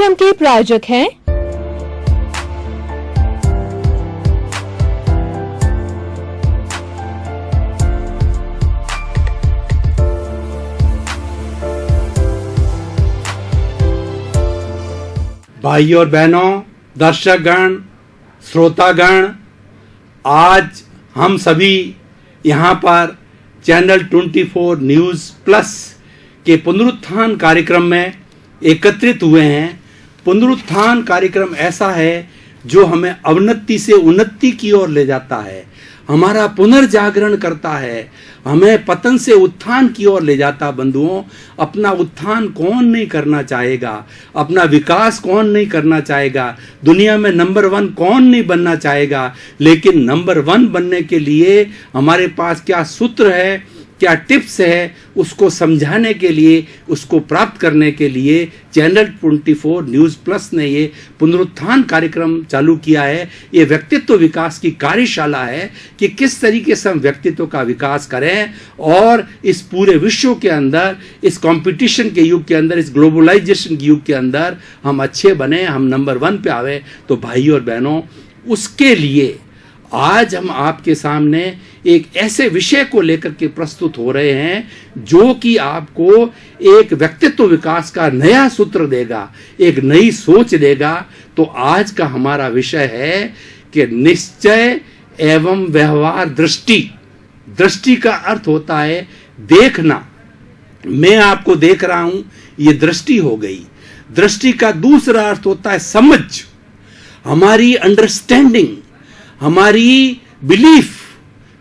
कार्यक्रम के प्रायोजक हैं भाई और बहनों, दर्शकगण, श्रोतागण, आज हम सभी यहाँ पर चैनल 24 न्यूज़ प्लस के पुनरुत्थान कार्यक्रम में एकत्रित हुए हैं। पुनरुत्थान कार्यक्रम ऐसा है जो हमें अवनति से उन्नति की ओर ले जाता है, हमारा पुनर्जागरण करता है, हमें पतन से उत्थान की ओर ले जाता। बंधुओं, अपना उत्थान कौन नहीं करना चाहेगा, अपना विकास कौन नहीं करना चाहेगा, दुनिया में नंबर 1 कौन नहीं बनना चाहेगा। लेकिन नंबर 1 बनने के लिए हमारे पास क्या सूत्र है, क्या टिप्स है, उसको समझाने के लिए, उसको प्राप्त करने के लिए चैनल 24 न्यूज़ प्लस ने ये पुनरुत्थान कार्यक्रम चालू किया है। ये व्यक्तित्व विकास की कार्यशाला है कि किस तरीके से हम व्यक्तित्व का विकास करें और इस पूरे विश्व के अंदर, इस कंपटीशन के युग के अंदर, इस ग्लोबलाइजेशन के युग के अंदर हम अच्छे बने, हम नंबर 1 पे आवे। तो भाई और बहनों, उसके लिए आज हम आपके सामने एक ऐसे विषय को लेकर के प्रस्तुत हो रहे हैं जो कि आपको एक व्यक्तित्व विकास का नया सूत्र देगा, एक नई सोच देगा। तो आज का हमारा विषय है कि निश्चय एवं व्यवहार दृष्टि। दृष्टि का अर्थ होता है देखना। मैं आपको देख रहा हूं, ये दृष्टि हो गई। दृष्टि का दूसरा अर्थ होता है समझ, हमारी अंडरस्टैंडिंग, हमारी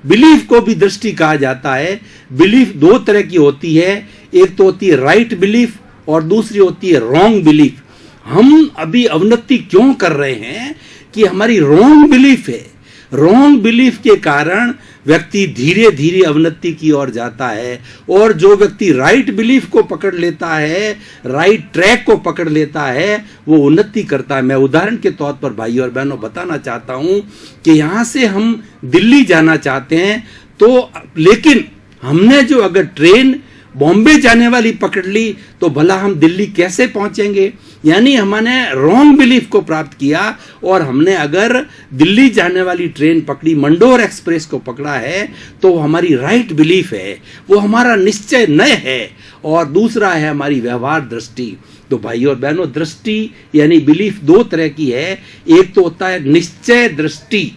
बिलीफ को भी दृष्टि कहा जाता है। बिलीफ 2 तरह की होती है, एक तो होती है राइट बिलीफ और दूसरी होती है रॉन्ग बिलीफ। हम अभी अवनति क्यों कर रहे हैं कि हमारी रॉन्ग बिलीफ है। रॉन्ग बिलीफ के कारण व्यक्ति धीरे धीरे अवनति की ओर जाता है, और जो व्यक्ति राइट बिलीफ को पकड़ लेता है, राइट ट्रैक को पकड़ लेता है, वो उन्नति करता है। मैं उदाहरण के तौर पर भाई और बहनों बताना चाहता हूं कि यहां से हम दिल्ली जाना चाहते हैं, तो लेकिन हमने जो अगर ट्रेन बॉम्बे जाने वाली पकड़ ली तो भला हम दिल्ली कैसे पहुंचेंगे। यानी हमने रॉन्ग बिलीफ को प्राप्त किया, और हमने अगर दिल्ली जाने वाली ट्रेन पकड़ी, मंडोर एक्सप्रेस को पकड़ा है, तो हमारी राइट बिलीफ है, वो हमारा निश्चय नय है। और दूसरा है हमारी व्यवहार दृष्टि। तो भाई और बहनों, दृष्टि यानी बिलीफ 2 तरह की है। एक तो होता है निश्चय दृष्टि,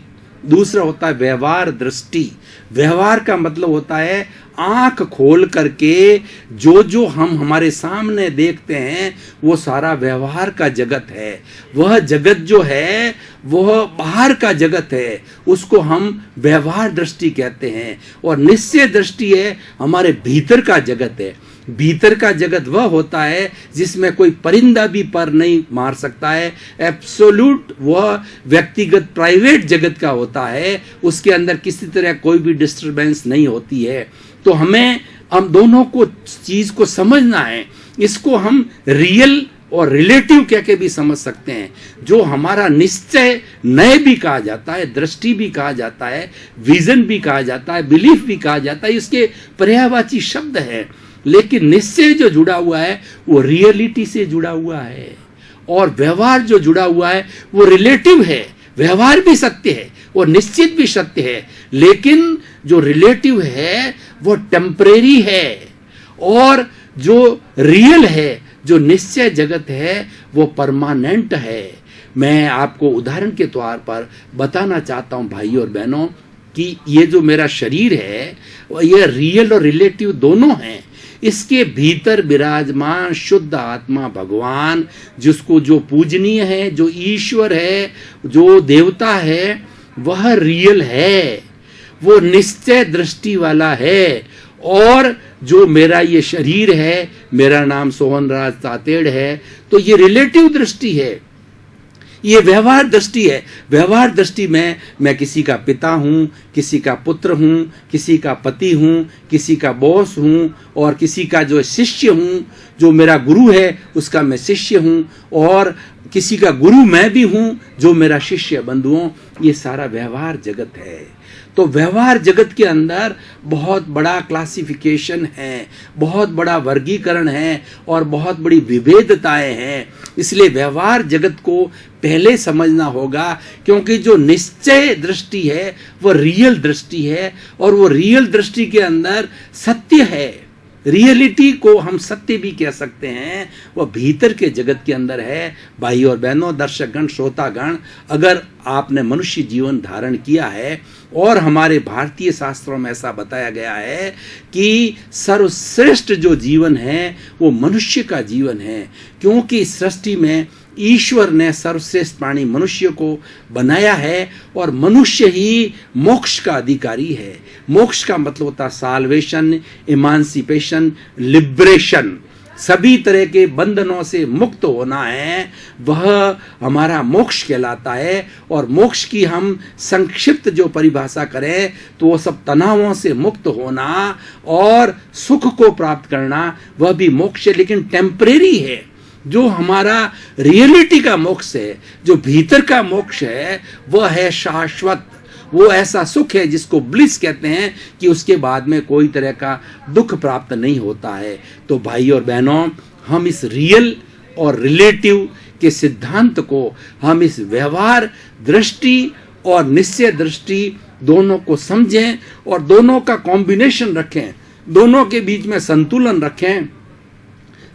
दूसरा होता है व्यवहार दृष्टि। व्यवहार का मतलब होता है आंख खोल करके जो हम हमारे सामने देखते हैं वो सारा व्यवहार का जगत है। वह जगत जो है वह बाहर का जगत है, उसको हम व्यवहार दृष्टि कहते हैं। और निश्चय दृष्टि है हमारे भीतर का जगत है। भीतर का जगत वह होता है जिसमें कोई परिंदा भी पर नहीं मार सकता है। एब्सोल्यूट वह व्यक्तिगत प्राइवेट जगत का होता है, उसके अंदर किसी तरह कोई भी डिस्टरबेंस नहीं होती है। तो हम दोनों को चीज को समझना है। इसको हम रियल और रिलेटिव कह के भी समझ सकते हैं। जो हमारा निश्चय नय भी कहा जाता है, दृष्टि भी कहा जाता है, विजन भी कहा जाता है, बिलीफ भी कहा जाता है, इसके पर्यायवाची शब्द है। लेकिन निश्चय जो जुड़ा हुआ है वो रियलिटी से जुड़ा हुआ है, और व्यवहार जो जुड़ा हुआ है वो रिलेटिव है। व्यवहार भी सत्य है और निश्चित भी सत्य है, लेकिन जो रिलेटिव है वो टेम्परेरी है, और जो रियल है, जो निश्चय जगत है, वो परमानेंट है। मैं आपको उदाहरण के तौर पर बताना चाहता हूं भाई और बहनों कि ये जो मेरा शरीर है ये रियल और रिलेटिव दोनों हैं। इसके भीतर विराजमान शुद्ध आत्मा भगवान, जिसको जो पूजनीय है, जो ईश्वर है, जो देवता है, वह रियल है, वो निश्चय दृष्टि वाला है। और जो मेरा ये शरीर है, मेरा नाम सोहन राज तातेड़ है, तो ये रिलेटिव दृष्टि है, ये व्यवहार दृष्टि है। व्यवहार दृष्टि में मैं किसी का पिता हूँ, किसी का पुत्र हूँ, किसी का पति हूँ, किसी का बॉस हूँ, और किसी का जो शिष्य हूँ, जो मेरा गुरु है उसका मैं शिष्य हूँ, और किसी का गुरु मैं भी हूँ जो मेरा शिष्य। बंधुओं, ये सारा व्यवहार जगत है। तो व्यवहार जगत के अंदर बहुत बड़ा क्लासिफिकेशन है, बहुत बड़ा वर्गीकरण है और बहुत बड़ी विविधताएं हैं। इसलिए व्यवहार जगत को पहले समझना होगा, क्योंकि जो निश्चय दृष्टि है वो रियल दृष्टि है और वो रियल दृष्टि के अंदर सत्य है। रियलिटी को हम सत्य भी कह सकते हैं, वह भीतर के जगत के अंदर है। भाई और बहनों, दर्शकगण, श्रोतागण, अगर आपने मनुष्य जीवन धारण किया है और हमारे भारतीय शास्त्रों में ऐसा बताया गया है कि सर्वश्रेष्ठ जो जीवन है वो मनुष्य का जीवन है, क्योंकि इस सृष्टि में ईश्वर ने सर्वश्रेष्ठ प्राणी मनुष्य को बनाया है और मनुष्य ही मोक्ष का अधिकारी है। मोक्ष का मतलब होता है साल्वेशन, इमांसिपेशन, लिबरेशन, सभी तरह के बंधनों से मुक्त होना है, वह हमारा मोक्ष कहलाता है। और मोक्ष की हम संक्षिप्त जो परिभाषा करें तो वो सब तनावों से मुक्त होना और सुख को प्राप्त करना, वह भी मोक्ष है, लेकिन टेम्परेरी है। जो हमारा रियलिटी का मोक्ष है, जो भीतर का मोक्ष है, वह है शाश्वत। वो ऐसा सुख है जिसको ब्लिस कहते हैं कि उसके बाद में कोई तरह का दुख प्राप्त नहीं होता है। तो भाई और बहनों, हम इस रियल और रिलेटिव के सिद्धांत को हम इस व्यवहार दृष्टि और निश्चय दृष्टि दोनों को समझें और दोनों का कॉम्बिनेशन रखें, दोनों के बीच में संतुलन रखें।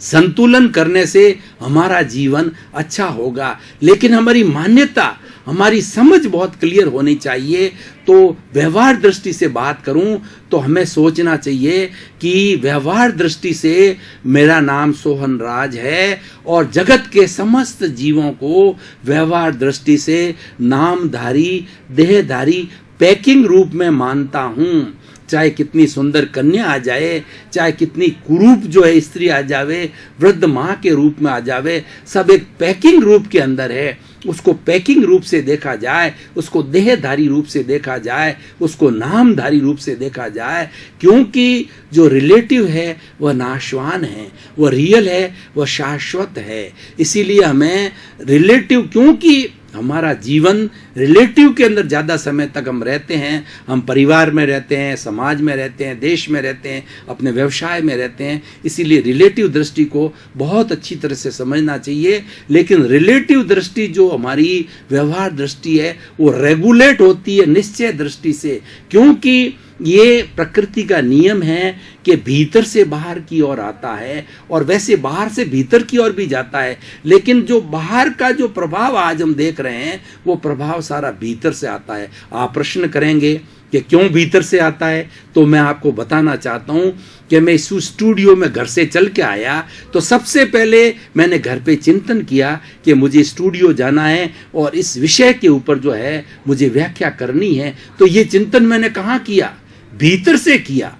संतुलन करने से हमारा जीवन अच्छा होगा, लेकिन हमारी मान्यता, हमारी समझ बहुत क्लियर होनी चाहिए। तो व्यवहार दृष्टि से बात करूं तो हमें सोचना चाहिए कि व्यवहार दृष्टि से मेरा नाम सोहन राज है और जगत के समस्त जीवों को व्यवहार दृष्टि से नामधारी, देहधारी, पैकिंग रूप में मानता हूं। चाहे कितनी सुंदर कन्या आ जाए, चाहे कितनी कुरूप जो है स्त्री आ जावे, वृद्ध माँ के रूप में आ जावे, सब एक पैकिंग रूप के अंदर है। उसको पैकिंग रूप से देखा जाए, उसको देहधारी रूप से देखा जाए, उसको नामधारी रूप से देखा जाए, क्योंकि जो रिलेटिव है वह नाशवान है, वह रियल है, वह शाश्वत है। इसीलिए हमें रिलेटिव, क्योंकि हमारा जीवन रिलेटिव के अंदर ज़्यादा समय तक हम रहते हैं, हम परिवार में रहते हैं, समाज में रहते हैं, देश में रहते हैं, अपने व्यवसाय में रहते हैं, इसीलिए रिलेटिव दृष्टि को बहुत अच्छी तरह से समझना चाहिए। लेकिन रिलेटिव दृष्टि जो हमारी व्यवहार दृष्टि है वो रेगुलेट होती है निश्चय दृष्टि से, क्योंकि ये प्रकृति का नियम है कि भीतर से बाहर की ओर आता है और वैसे बाहर से भीतर की ओर भी जाता है। लेकिन जो बाहर का जो प्रभाव आज हम देख रहे हैं वो प्रभाव सारा भीतर से आता है। आप प्रश्न करेंगे कि क्यों भीतर से आता है, तो मैं आपको बताना चाहता हूँ कि मैं इस स्टूडियो में घर से चल के आया तो सबसे पहले मैंने घर पे चिंतन किया कि मुझे स्टूडियो जाना है और इस विषय के ऊपर जो है मुझे व्याख्या करनी है। तो ये चिंतन मैंने कहाँ किया? भीतर से किया।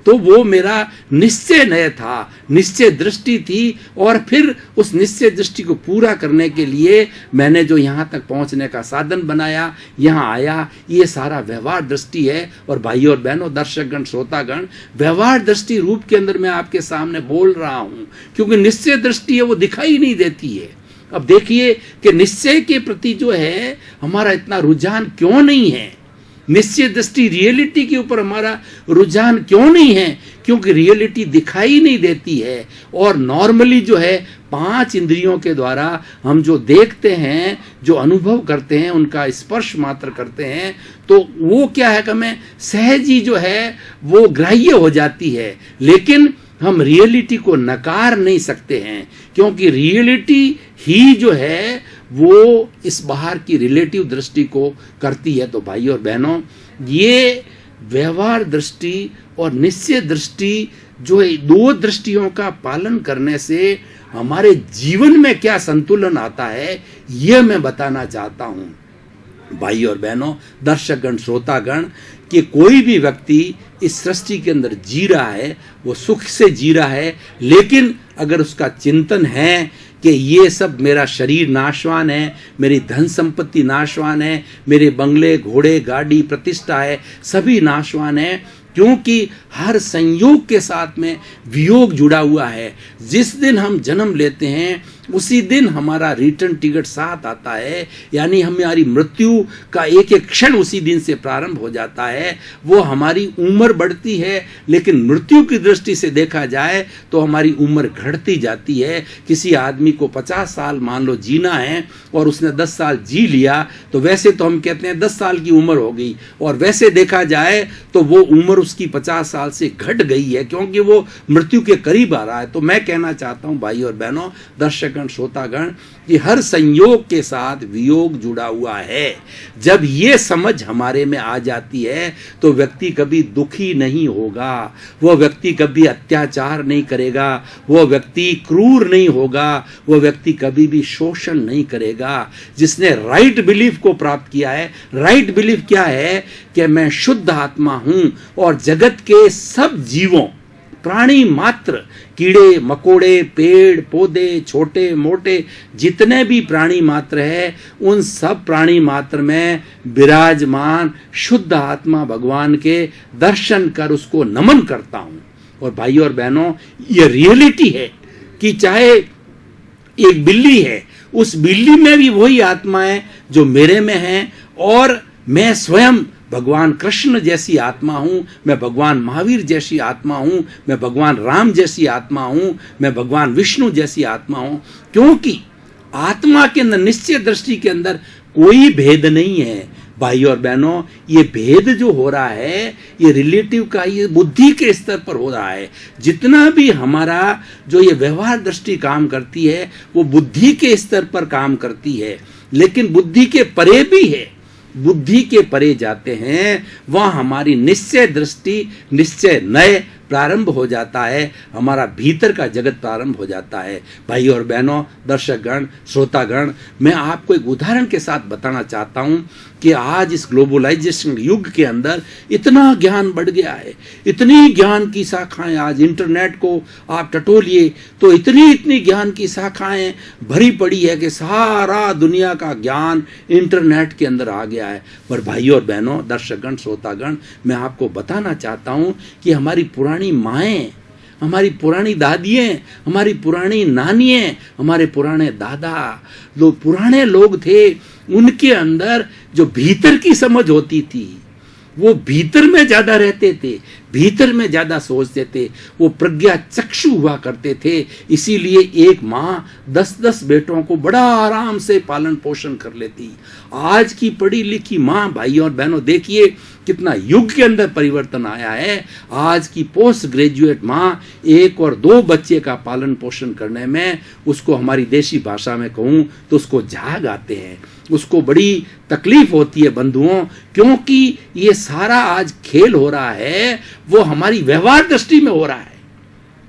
तो वो मेरा निश्चय नय था, निश्चय दृष्टि थी। और फिर उस निश्चय दृष्टि को पूरा करने के लिए मैंने जो यहाँ तक पहुँचने का साधन बनाया, यहाँ आया, ये सारा व्यवहार दृष्टि है। और भाइयों और बहनों, दर्शकगण, श्रोतागण, व्यवहार दृष्टि रूप के अंदर मैं आपके सामने बोल रहा हूँ, क्योंकि निश्चय दृष्टि है वो दिखाई नहीं देती है। अब देखिए कि निश्चय के प्रति जो है हमारा इतना रुझान क्यों नहीं है, निश्चय दृष्टि रियलिटी के ऊपर हमारा रुझान क्यों नहीं है? क्योंकि रियलिटी दिखाई नहीं देती है। और नॉर्मली जो है 5 इंद्रियों के द्वारा हम जो देखते हैं, जो अनुभव करते हैं, उनका स्पर्श मात्र करते हैं, तो वो क्या है कि हमें सहज ही जो है वो ग्राह्य हो जाती है। लेकिन हम रियलिटी को नकार नहीं सकते हैं, क्योंकि रियलिटी ही जो है वो इस बाहर की रिलेटिव दृष्टि को करती है। तो भाई और बहनों, ये व्यवहार दृष्टि और निश्चय दृष्टि जो है, दो दृष्टियों का पालन करने से हमारे जीवन में क्या संतुलन आता है, ये मैं बताना चाहता हूँ। भाई और बहनों, दर्शकगण, श्रोतागण, कि कोई भी व्यक्ति इस सृष्टि के अंदर जी रहा है, वो सुख से जी रहा है, लेकिन अगर उसका चिंतन है कि ये सब मेरा शरीर नाशवान है, मेरी धन संपत्ति नाशवान है, मेरे बंगले, घोड़े, गाड़ी, प्रतिष्ठा है, सभी नाशवान है, क्योंकि हर संयोग के साथ में वियोग जुड़ा हुआ है। जिस दिन हम जन्म लेते हैं उसी दिन हमारा रिटर्न टिकट साथ आता है, यानी हमारी मृत्यु का एक एक क्षण उसी दिन से प्रारंभ हो जाता है। वो हमारी उम्र बढ़ती है, लेकिन मृत्यु की दृष्टि से देखा जाए तो हमारी उम्र घटती जाती है। किसी आदमी को 50 साल मान लो जीना है और उसने 10 साल जी लिया, तो वैसे तो हम कहते हैं 10 साल की उम्र हो गई, और वैसे देखा जाए तो वो उम्र उसकी 50 साल से घट गई है, क्योंकि वो मृत्यु के करीब आ रहा है। तो मैं कहना चाहता हूं भाई और बहनों, दर्शकगण, श्रोतागण, कि हर संयोग के साथ वियोग जुड़ा हुआ है। जब ये समझ हमारे में आ जाती है तो व्यक्ति कभी दुखी नहीं होगा, वो व्यक्ति कभी अत्याचार नहीं करेगा, वो व्यक्ति क्रूर नहीं होगा, वो व्यक्ति कभी भी शोषण नहीं करेगा। जिसने राइट बिलीफ को प्राप्त किया है, राइट बिलीफ क्या है कि मैं शुद्ध आत्मा हूं और जगत के सब जीवों, प्राणी मात्र, कीड़े मकोड़े, पेड़ पौधे, छोटे मोटे जितने भी प्राणी मात्र है, उन सब प्राणी मात्र में विराजमान शुद्ध आत्मा भगवान के दर्शन कर उसको नमन करता हूं। और भाई और बहनों, ये रियलिटी है कि चाहे एक बिल्ली है, उस बिल्ली में भी वही आत्मा है जो मेरे में है, और मैं स्वयं भगवान कृष्ण जैसी आत्मा हूं, मैं भगवान महावीर जैसी आत्मा हूं, मैं भगवान राम जैसी आत्मा हूं, मैं भगवान विष्णु जैसी आत्मा हूं। क्योंकि आत्मा के अंदर, निश्चय दृष्टि के अंदर कोई भेद नहीं है। भाई और बहनों, ये भेद जो हो रहा है, ये रिलेटिव का, ये बुद्धि के स्तर पर हो रहा है। जितना भी हमारा जो ये व्यवहार दृष्टि काम करती है, वो बुद्धि के स्तर पर काम करती है, लेकिन बुद्धि के परे भी है। बुद्धि के परे जाते हैं, वह हमारी निश्चय दृष्टि, निश्चय नय प्रारंभ हो जाता है, हमारा भीतर का जगत प्रारंभ हो जाता है। भाई और बहनों, दर्शकगण, श्रोतागण, मैं आपको एक उदाहरण के साथ बताना चाहता हूं कि आज इस ग्लोबलाइजेशन युग के अंदर इतना ज्ञान बढ़ गया है, इतनी ज्ञान की शाखाएं, आज इंटरनेट को आप टटोलिए तो इतनी ज्ञान की शाखाएं भरी पड़ी है कि सारा दुनिया का ज्ञान इंटरनेट के अंदर आ गया है। पर भाई और बहनों, दर्शकगण, श्रोतागण, मैं आपको बताना चाहता हूं कि हमारी पुरानी माएं, हमारी पुरानी दादियाँ, हमारी पुरानी नानियाँ, हमारे पुराने दादा, लोग पुराने लोग थे, उनके अंदर जो भीतर की समझ होती थी, वो भीतर में ज्यादा रहते थे, भीतर में ज्यादा सोचते थे, वो प्रज्ञा चक्षु हुआ करते थे। इसीलिए एक माँ 10-10 बेटों को बड़ा आराम से पालन पोषण कर लेती। आज की पढ़ी लिखी माँ, भाई और बहनों, देखिए कितना युग के अंदर परिवर्तन आया है। आज की पोस्ट ग्रेजुएट माँ 1 और 2 बच्चे का पालन पोषण करने में, उसको हमारी देशी भाषा में कहूँ तो उसको झाग आते हैं, उसको बड़ी तकलीफ होती है बंधुओं, क्योंकि ये सारा आज खेल हो रहा है वो हमारी व्यवहार दृष्टि में हो रहा है।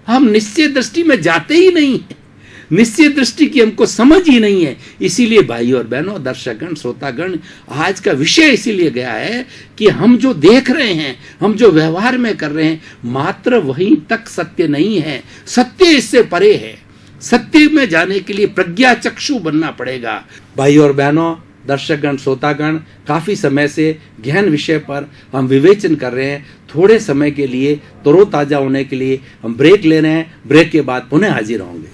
हम निश्चय दृष्टि में जाते ही नहीं है, निश्चय दृष्टि की हमको समझ ही नहीं है। इसीलिए भाई और बहनों, दर्शकगण, श्रोतागण, आज का विषय इसीलिए गया है कि हम जो देख रहे हैं, हम जो व्यवहार में कर रहे हैं, मात्र वहीं तक सत्य नहीं है, सत्य इससे परे है। सत्य में जाने के लिए प्रज्ञा चक्षु बनना पड़ेगा। भाई और बहनों, दर्शकगण, श्रोतागण, काफी समय से गहन विषय पर हम विवेचन कर रहे हैं। थोड़े समय के लिए तरोताजा होने के लिए हम ब्रेक ले रहे हैं। ब्रेक के बाद पुनः हाजिर होंगे।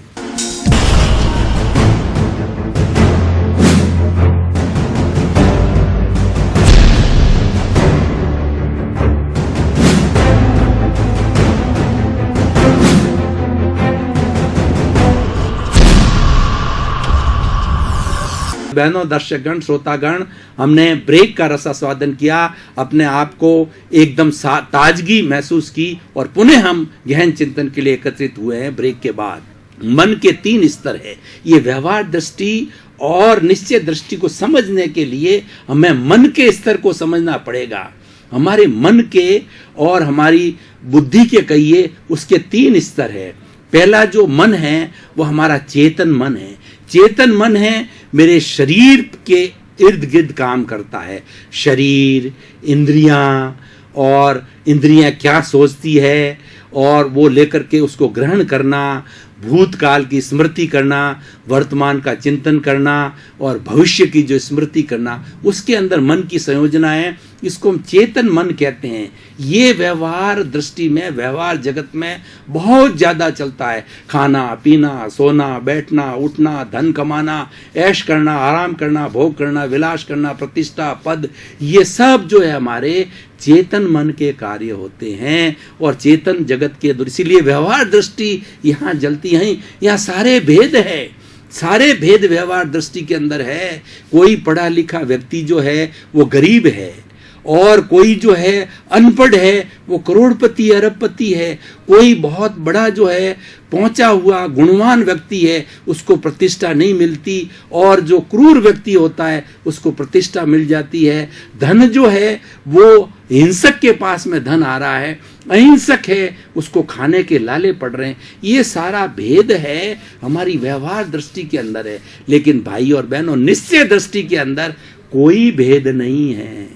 बहनों, दर्शकगण, श्रोतागण, हमने ब्रेक का रसास्वादन किया, अपने आप को एकदम ताजगी महसूस की और पुनः हम गहन चिंतन के लिए एकत्रित हुए हैं। ब्रेक के बाद मन के 3 स्तर है। ये व्यवहार दृष्टि और निश्चय दृष्टि को समझने के लिए हमें मन के स्तर को समझना पड़ेगा। हमारे मन के और हमारी बुद्धि के कहिए, उसके 3 स्तर है। पहला जो मन है वो हमारा चेतन मन है। चेतन मन है मेरे शरीर के इर्द गिर्द काम करता है। शरीर, इंद्रियां, और इंद्रियां क्या सोचती है और वो लेकर के उसको ग्रहण करना, भूतकाल की स्मृति करना, वर्तमान का चिंतन करना और भविष्य की जो स्मृति करना, उसके अंदर मन की संयोजना है। इसको हम चेतन मन कहते हैं। ये व्यवहार दृष्टि में, व्यवहार जगत में बहुत ज़्यादा चलता है। खाना पीना, सोना बैठना, उठना, धन कमाना, ऐश करना, आराम करना, भोग करना, विलास करना, प्रतिष्ठा, पद, ये सब जो है हमारे चेतन मन के कार्य होते हैं और चेतन जगत के दूर। इसीलिए व्यवहार दृष्टि यहाँ जलती है। यहाँ सारे भेद है, सारे भेद व्यवहार दृष्टि के अंदर है। कोई पढ़ा लिखा व्यक्ति जो है वो गरीब है, और कोई जो है अनपढ़ है वो करोड़पति अरबपति है। कोई बहुत बड़ा जो है पहुंचा हुआ गुणवान व्यक्ति है, उसको प्रतिष्ठा नहीं मिलती, और जो क्रूर व्यक्ति होता है उसको प्रतिष्ठा मिल जाती है। धन जो है वो हिंसक के पास में धन आ रहा है, अहिंसक है उसको खाने के लाले पड़ रहे हैं। ये सारा भेद है हमारी व्यवहार दृष्टि के अंदर है। लेकिन भाई और बहनों, निश्चय दृष्टि के अंदर कोई भेद नहीं है।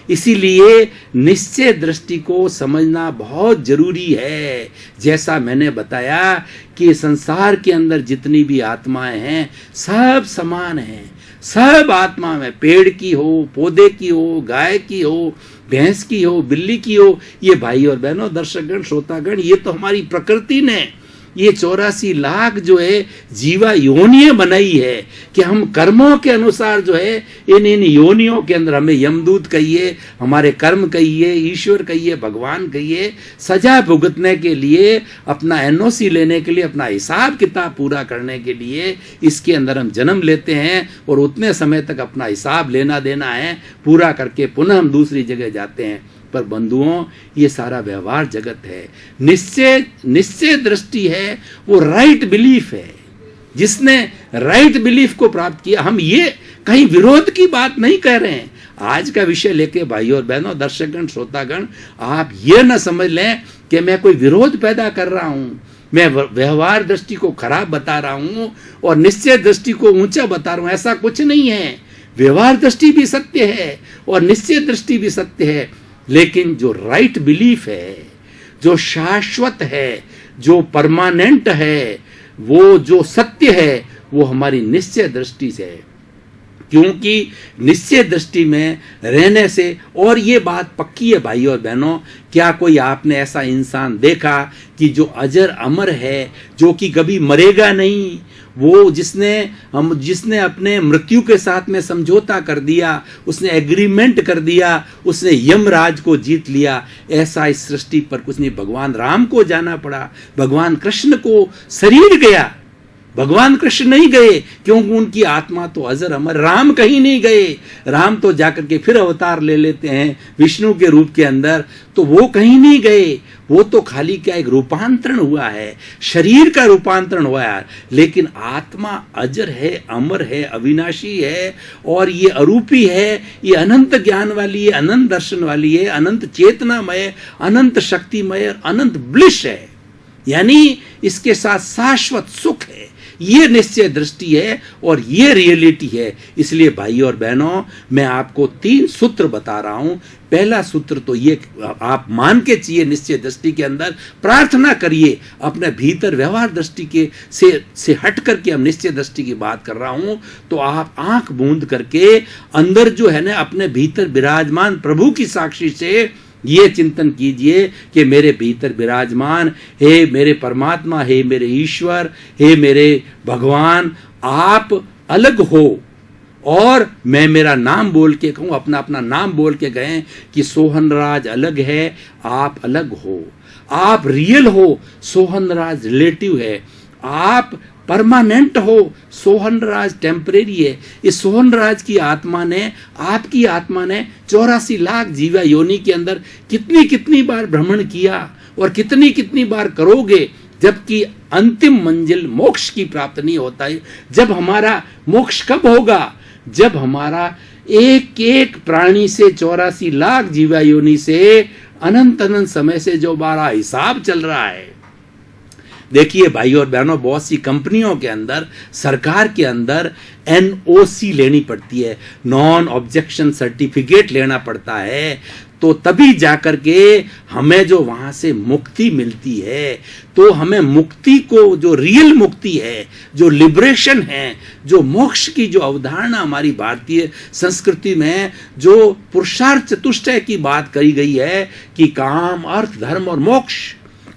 इसीलिए निश्चय दृष्टि को समझना बहुत जरूरी है। जैसा मैंने बताया कि संसार के अंदर जितनी भी आत्माएं हैं सब समान हैं। सब आत्मा में, पेड़ की हो, पौधे की हो, गाय की हो, भैंस की हो, बिल्ली की हो, ये भाई और बहनों, दर्शकगण, श्रोतागण, ये तो हमारी प्रकृति ने ये 84 लाख जो है जीवा योनियां बनाई है कि हम कर्मों के अनुसार जो है इन योनियों के अंदर, हमें यमदूत कहिए, हमारे कर्म कहिए, ईश्वर कहिए, भगवान कहिए, सजा भुगतने के लिए, अपना एनओसी लेने के लिए, अपना हिसाब किताब पूरा करने के लिए इसके अंदर हम जन्म लेते हैं और उतने समय तक अपना हिसाब लेना देना है, पूरा करके पुनः हम दूसरी जगह जाते हैं। पर बंधुओं, ये सारा व्यवहार जगत है। निश्चय दृष्टि है, वो राइट बिलीफ है। जिसने राइट बिलीफ को प्राप्त किया, हम ये कहीं विरोध की बात नहीं कह रहे हैं। आज का विषय लेके भाई और बहनों, दर्शकगण, श्रोतागण, आप ये न समझ लें कि मैं कोई विरोध पैदा कर रहा हूं, मैं व्यवहार दृष्टि को खराब बता रहा हूं और निश्चय दृष्टि को ऊंचा बता रहा हूं। ऐसा कुछ नहीं है। व्यवहार दृष्टि भी सत्य है और निश्चय दृष्टि भी सत्य है। लेकिन जो राइट बिलीफ है, जो शाश्वत है, जो परमानेंट है, वो जो सत्य है, वो हमारी निश्चय दृष्टि से है। क्योंकि निश्चय दृष्टि में रहने से, और ये बात पक्की है भाई और बहनों, क्या कोई आपने ऐसा इंसान देखा कि जो अजर अमर है, जो कि कभी मरेगा नहीं, वो जिसने अपने मृत्यु के साथ में समझौता कर दिया, उसने एग्रीमेंट कर दिया, उसने यमराज को जीत लिया। ऐसा इस सृष्टि पर कुछ नहीं। भगवान राम को जाना पड़ा, भगवान कृष्ण को शरीर गया, भगवान कृष्ण नहीं गए क्योंकि उनकी आत्मा तो अजर अमर। राम कहीं नहीं गए, राम तो जाकर के फिर अवतार ले लेते हैं विष्णु के रूप के अंदर, तो वो कहीं नहीं गए। वो तो खाली क्या एक रूपांतरण हुआ है, शरीर का रूपांतरण हुआ है। लेकिन आत्मा अजर है, अमर है, अविनाशी है, और ये अरूपी है, ये अनंत ज्ञान वाली है, अनंत दर्शन वाली है, अनंत चेतनामय, अनंत शक्तिमय, अनंत ब्लिस है। यानी इसके साथ शाश्वत सुख है। ये निश्चय दृष्टि है और ये रियलिटी है। इसलिए भाई और बहनों, मैं आपको 3 सूत्र बता रहा हूं। पहला सूत्र तो ये आप मान के चाहिए, निश्चय दृष्टि के अंदर प्रार्थना करिए अपने भीतर। व्यवहार दृष्टि के से हट करके हम निश्चय दृष्टि की बात कर रहा हूं, तो आप आंख बूंद करके अंदर जो है ना, अपने भीतर विराजमान प्रभु की साक्षी से ये चिंतन कीजिए कि मेरे भीतर विराजमान हे मेरे परमात्मा, हे मेरे ईश्वर, हे मेरे भगवान, आप अलग हो। और मैं मेरा नाम बोल के कहूँ, अपना नाम बोल के गए कि सोहनराज अलग है, आप अलग हो। आप रियल हो, सोहनराज रिलेटिव है। आप परमानेंट हो, सोहनराज टेम्परेरी है। इस सोहनराज की आत्मा ने, आपकी आत्मा ने 84 लाख जीवा योनि के अंदर कितनी कितनी बार भ्रमण किया और कितनी कितनी बार करोगे, जबकि अंतिम मंजिल मोक्ष की प्राप्त नहीं होता है। जब हमारा मोक्ष कब होगा? जब हमारा एक एक प्राणी से 84 लाख जीवा योनि से अनंत अनंत समय से जो हमारा हिसाब चल रहा है। देखिए भाई और बहनों, बहुत सी कंपनियों के अंदर, सरकार के अंदर NOC लेनी पड़ती है, नॉन ऑब्जेक्शन सर्टिफिकेट लेना पड़ता है। तो तभी जाकर के हमें जो वहां से मुक्ति मिलती है। तो हमें मुक्ति को, जो रियल मुक्ति है, जो लिबरेशन है, जो मोक्ष की जो अवधारणा हमारी भारतीय संस्कृति में जो पुरुषार्थ चतुष्टय की बात करी गई है कि काम, अर्थ, धर्म और मोक्ष,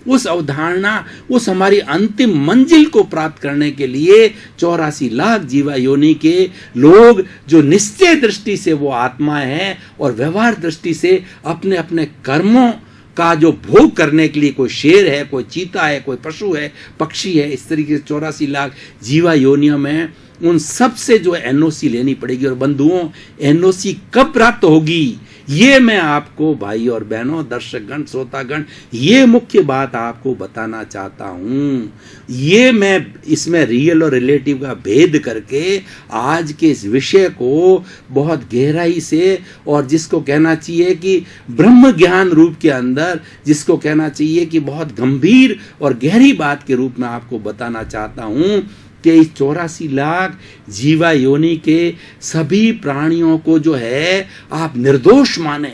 उस अवधारणा, उस हमारी अंतिम मंजिल को प्राप्त करने के लिए 84 लाख जीवा योनि के लोग जो निश्चय दृष्टि से वो आत्माएं हैं और व्यवहार दृष्टि से अपने अपने कर्मों का जो भोग करने के लिए, कोई शेर है, कोई चीता है, कोई पशु है, पक्षी है, इस तरीके से 84 लाख जीवा योनियों में उन सब से जो एनओसी लेनी पड़ेगी। और बंधुओं, एनओसी कब प्राप्त होगी, ये मैं आपको भाई और बहनों, दर्शकगण, श्रोतागण, ये मुख्य बात आपको बताना चाहता हूं। ये मैं इसमें रियल और रिलेटिव का भेद करके आज के इस विषय को बहुत गहराई से, और जिसको कहना चाहिए कि ब्रह्म ज्ञान रूप के अंदर, जिसको कहना चाहिए कि बहुत गंभीर और गहरी बात के रूप में आपको बताना चाहता हूं कि इस 84 लाख जीवा योनि के सभी प्राणियों को जो है आप निर्दोष माने।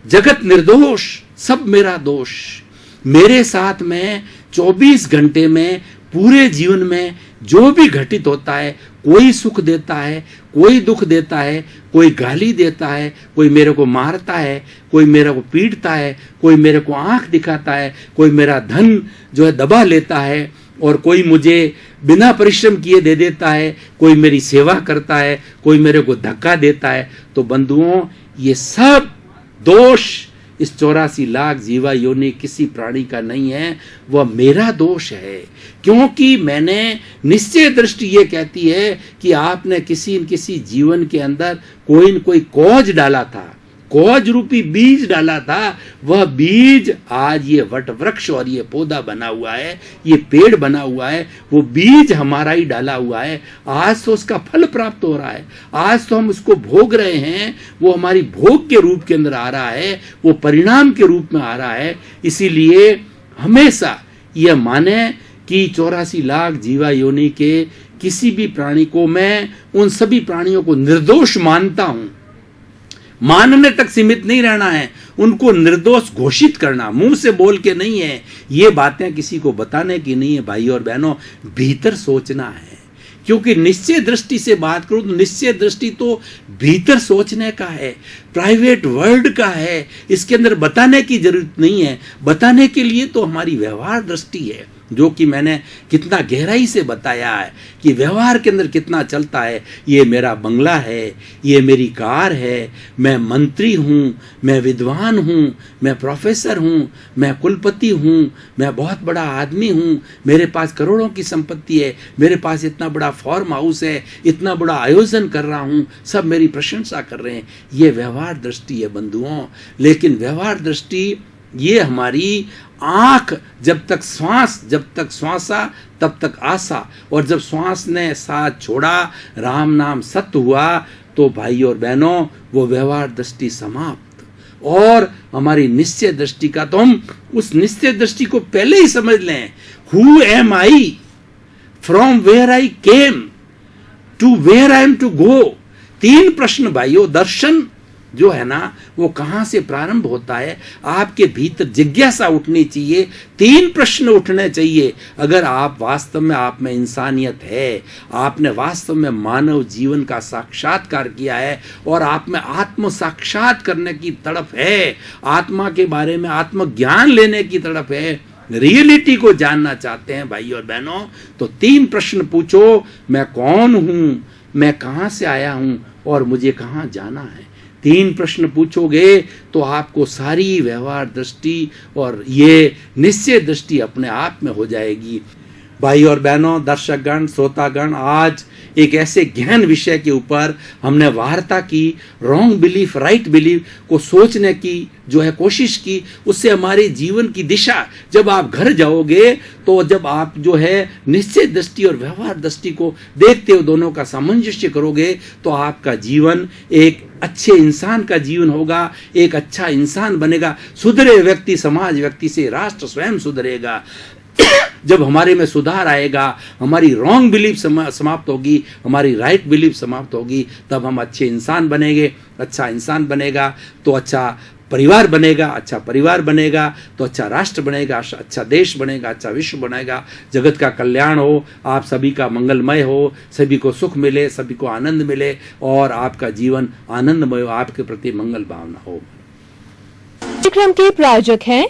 जगत निर्दोष, सब मेरा दोष। मेरे साथ में 24 घंटे में, पूरे जीवन में जो भी घटित होता है, कोई सुख देता है, कोई दुख देता है, कोई गाली देता है, कोई मेरे को मारता है, कोई मेरे को पीटता है, कोई मेरे को आंख दिखाता है, कोई मेरा धन जो है दबा लेता है, और कोई मुझे बिना परिश्रम किए दे देता है, कोई मेरी सेवा करता है, कोई मेरे को धक्का देता है। तो बंधुओं, ये सब दोष इस 84 लाख जीवा योनि किसी प्राणी का नहीं है, वह मेरा दोष है। क्योंकि मैंने निश्चय दृष्टि ये कहती है कि आपने किसी न किसी जीवन के अंदर कोई न कोई कॉज डाला था, कॉज रूपी बीज डाला था। वह बीज आज ये वट वृक्ष और ये पौधा बना हुआ है, ये पेड़ बना हुआ है, वो बीज हमारा ही डाला हुआ है। आज तो उसका फल प्राप्त हो रहा है, आज तो हम उसको भोग रहे हैं, वो हमारी भोग के रूप के अंदर आ रहा है, वो परिणाम के रूप में आ रहा है। इसीलिए हमेशा यह माने कि 84 लाख जीवा योनि के किसी भी प्राणी को, मैं उन सभी प्राणियों को निर्दोष मानता हूं। मानने तक सीमित नहीं रहना है, उनको निर्दोष घोषित करना, मुंह से बोल के नहीं है। ये बातें किसी को बताने की नहीं है भाई और बहनों, भीतर सोचना है। क्योंकि निश्चय दृष्टि से बात करूं तो निश्चय दृष्टि तो भीतर सोचने का है, प्राइवेट वर्ल्ड का है। इसके अंदर बताने की जरूरत नहीं है। बताने के लिए तो हमारी व्यवहार दृष्टि है, जो कि मैंने कितना गहराई से बताया है कि व्यवहार के अंदर कितना चलता है। ये मेरा बंगला है, ये मेरी कार है, मैं मंत्री हूँ, मैं विद्वान हूँ, मैं प्रोफेसर हूँ, मैं कुलपति हूँ, मैं बहुत बड़ा आदमी हूँ, मेरे पास करोड़ों की संपत्ति है, मेरे पास इतना बड़ा फार्म हाउस है, इतना बड़ा आयोजन कर रहा हूँ, सब मेरी प्रशंसा कर रहे हैं। ये व्यवहार दृष्टि है बंधुओं। लेकिन व्यवहार दृष्टि ये हमारी आंख, जब तक श्वासा तब तक आशा, और जब श्वास ने साथ छोड़ा, राम नाम सत्य हुआ, तो भाई और बहनों वो व्यवहार दृष्टि समाप्त। और हमारी निश्चय दृष्टि का, तो हम उस निश्चय दृष्टि को पहले ही समझ लें। Who am I, from where I came, to where I am to go. 3 प्रश्न भाइयों। दर्शन जो है ना, वो कहां से प्रारंभ होता है, आपके भीतर जिज्ञासा उठनी चाहिए। 3 प्रश्न उठने चाहिए। अगर आप वास्तव में, आप में इंसानियत है, आपने वास्तव में मानव जीवन का साक्षात्कार किया है और आप में आत्म साक्षात करने की तड़प है, आत्मा के बारे में आत्मज्ञान लेने की तड़प है, रियलिटी को जानना चाहते हैं भाई और बहनों, तो 3 प्रश्न पूछो। मैं कौन हूं, मैं कहां से आया हूं और मुझे कहां जाना है। 3 प्रश्न पूछोगे तो आपको सारी व्यवहार दृष्टि और ये निश्चय दृष्टि अपने आप में हो जाएगी। भाई और बहनों, दर्शकगण, श्रोतागण, आज एक ऐसे गहन विषय के ऊपर हमने वार्ता की, रॉन्ग बिलीफ राइट बिलीफ को सोचने की जो है कोशिश की। उससे हमारे जीवन की दिशा, जब आप घर जाओगे तो जब आप जो है निश्चय दृष्टि और व्यवहार दृष्टि को देखते हो, दोनों का सामंजस्य करोगे, तो आपका जीवन एक अच्छे इंसान का जीवन होगा, एक अच्छा इंसान बनेगा। सुधरे व्यक्ति, समाज व्यक्ति से राष्ट्र स्वयं सुधरेगा। जब हमारे में सुधार आएगा, हमारी रॉन्ग बिलीफ समाप्त होगी, हमारी राइट बिलीफ समाप्त होगी, तब हम अच्छे इंसान बनेंगे। अच्छा इंसान बनेगा तो अच्छा परिवार बनेगा, अच्छा परिवार बनेगा तो अच्छा राष्ट्र बनेगा, अच्छा देश बनेगा, अच्छा विश्व बनेगा, जगत का कल्याण हो, आप सभी का मंगलमय हो, सभी को सुख मिले, सभी को आनंद मिले और आपका जीवन आनंदमय हो, आपके प्रति मंगल भावना हो। कार्यक्रम के प्रायोजक हैं